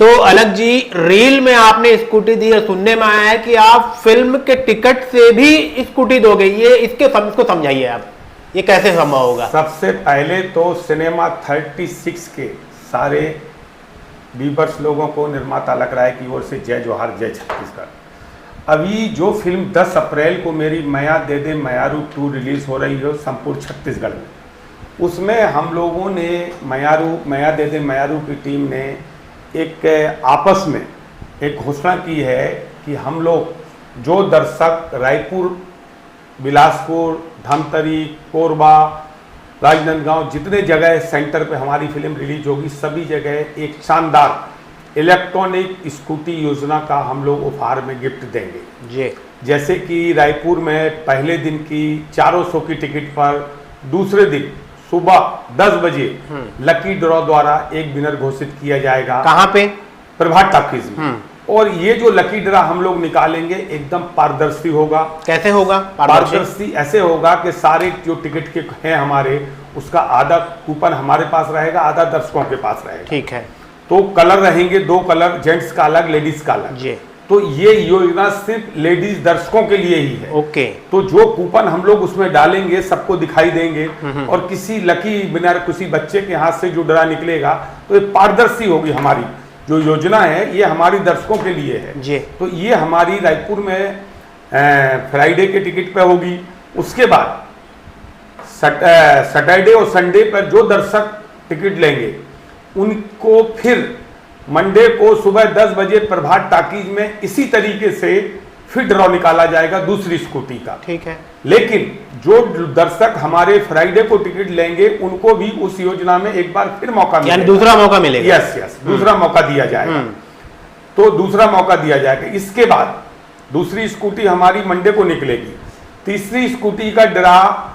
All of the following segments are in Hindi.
तो अलग जी, रील में आपने स्कूटी दी और सुनने में आया है कि आप फिल्म के टिकट से भी स्कूटी दोगे, ये इसको समझाइए आप, ये कैसे संभव होगा? सबसे पहले तो सिनेमा 36 के सारे व्यूअर्स लोगों को निर्माता लग रहा है की ओर से जय जोहार, जय छत्तीसगढ़। अभी जो फिल्म 10 अप्रैल को मेरी मया दे दे मयारू 2 रिलीज हो रही है संपूर्ण छत्तीसगढ़ में, उसमें हम लोगों ने मया दे दे मयारू की टीम ने एक आपस में एक घोषणा की है कि हम लोग जो दर्शक रायपुर, बिलासपुर, धमतरी, कोरबा, राजनांदगांव, जितने जगह सेंटर पे हमारी फिल्म रिलीज होगी, सभी जगह एक शानदार इलेक्ट्रॉनिक स्कूटी योजना का हम लोग उपहार में गिफ्ट देंगे जी। जैसे कि रायपुर में पहले दिन की 400 की टिकट पर दूसरे दिन सुबह 10 बजे लकी ड्रॉ द्वारा एक विनर घोषित किया जाएगा। कहाँ पे? प्रभात टॉकीज में। और ये जो लकी ड्रॉ हम लोग निकालेंगे एकदम पारदर्शी होगा। कैसे होगा पारदर्शी? ऐसे होगा कि सारे जो टिकट के हैं हमारे, उसका आधा कूपन हमारे पास रहेगा, आधा दर्शकों के पास रहेगा। ठीक है। तो कलर रहेंगे 2 कलर, जेंट्स का अलग, लेडीज का अलग जी। तो ये योजना सिर्फ लेडीज दर्शकों के लिए ही है। ओके। तो जो कूपन हम लोग उसमें डालेंगे सबको दिखाई देंगे, और किसी लकी विनर, किसी बच्चे के हाथ से जो ड्रा निकलेगा तो ये पारदर्शी होगी। हमारी जो योजना है ये हमारी दर्शकों के लिए है जी। तो ये हमारी रायपुर में फ्राइडे के टिकट पे होगी। उसके बाद सैटरडे और संडे पर जो दर्शक टिकट लेंगे उनको फिर मंडे को सुबह 10 बजे प्रभात टॉकीज में इसी तरीके से फिर ड्रॉ निकाला जाएगा दूसरी स्कूटी का। ठीक है। लेकिन जो दर्शक हमारे फ्राइडे को टिकट लेंगे उनको भी उस योजना में एक बार फिर मौका मिलेगा, यानी दूसरा मौका मिलेगा। यस, दूसरा मौका दिया जाएगा। तो दूसरा मौका दिया जाएगा। इसके बाद दूसरी स्कूटी हमारी मंडे को निकलेगी। तीसरी स्कूटी का ड्रा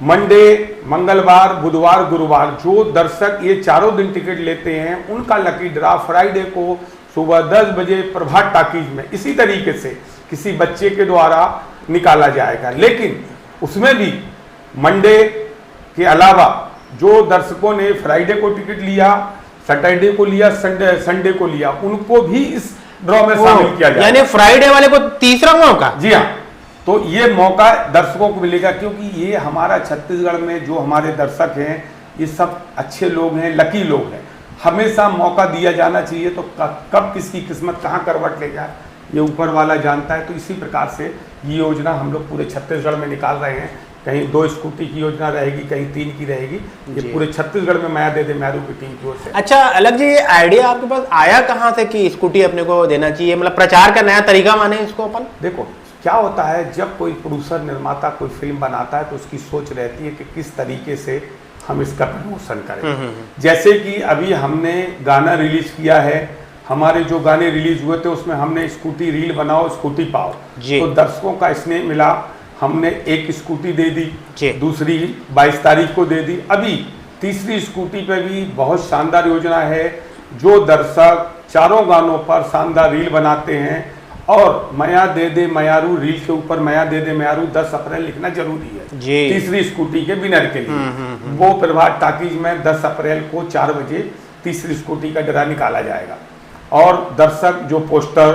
मंडे, मंगलवार, बुधवार, गुरुवार, जो दर्शक ये चारों दिन टिकट लेते हैं उनका लकी ड्रा फ्राइडे को सुबह 10 बजे प्रभात टॉकीज में इसी तरीके से किसी बच्चे के द्वारा निकाला जाएगा। लेकिन उसमें भी मंडे के अलावा जो दर्शकों ने फ्राइडे को टिकट लिया, सैटरडे को लिया, संडे को लिया, उनको भी इस ड्रॉ में शामिल किया जाएगा। यानी फ्राइडे वाले को तीसरा मौका? जी हाँ। तो ये मौका दर्शकों को मिलेगा, क्योंकि ये हमारा छत्तीसगढ़ में जो हमारे दर्शक हैं ये सब अच्छे लोग हैं, लकी लोग हैं। हमेशा मौका दिया जाना चाहिए। तो कब किसकी किस्मत कहाँ करवट ले जाए ये ऊपर वाला जानता है। तो इसी प्रकार से ये योजना हम लोग पूरे छत्तीसगढ़ में निकाल रहे हैं। कहीं 2 स्कूटी की योजना रहेगी, कहीं 3 की रहेगी। ये पूरे छत्तीसगढ़ में मया दे दे मयारू की टीम की ओर से। अच्छा, अलग जी, ये आइडिया आपके पास आया कहाँ से कि स्कूटी अपने को देना चाहिए? मतलब प्रचार का नया तरीका माने इसको अपन? देखो क्या होता है, जब कोई प्रोड्यूसर, निर्माता कोई फिल्म बनाता है तो उसकी सोच रहती है कि किस तरीके से हम इसका प्रमोशन करें। जैसे कि अभी हमने गाना रिलीज किया है, हमारे जो गाने रिलीज हुए थे उसमें हमने स्कूटी रील बनाओ स्कूटी पाओ, तो दर्शकों का स्नेह मिला। हमने एक स्कूटी दे दी, दूसरी 22 तारीख को दे दी। अभी तीसरी स्कूटी पे भी बहुत शानदार योजना है। जो दर्शक चारों गानों पर शानदार रील बनाते हैं, और मया दे दे मयारू रील के ऊपर मया दे दे मयारू 10 अप्रैल लिखना जरूरी है तीसरी स्कूटी के विनर के लिए। वो प्रभात टॉकीज में 10 अप्रैल को 4 बजे तीसरी स्कूटी का ड्रा निकाला जाएगा। और दर्शक जो पोस्टर,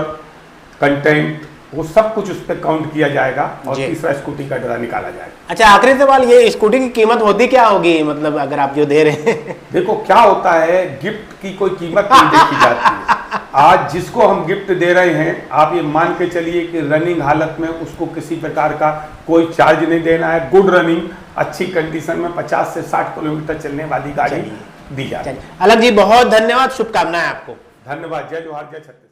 कंटेंट, वो सब कुछ उस पर काउंट किया जाएगा और तीसरा स्कूटी का ड्रा निकाला जाएगा। अच्छा, आखिरी सवाल, ये स्कूटी की कीमत होती क्या होगी? मतलब अगर आप जो दे रहे हैं देखो क्या होता है, गिफ्ट की कोई कीमत नहीं देखी जाती है। आज जिसको हम गिफ्ट दे रहे हैं, आप ये मान के चलिए कि रनिंग हालत में उसको किसी प्रकार का कोई चार्ज नहीं देना है। गुड रनिंग, अच्छी कंडीशन में 50 से 60 किलोमीटर चलने वाली गाड़ी दी जाए। अलग जी, बहुत धन्यवाद, शुभकामनाएं आपको। धन्यवाद। जय जोहार, जय छत्तीसगढ़।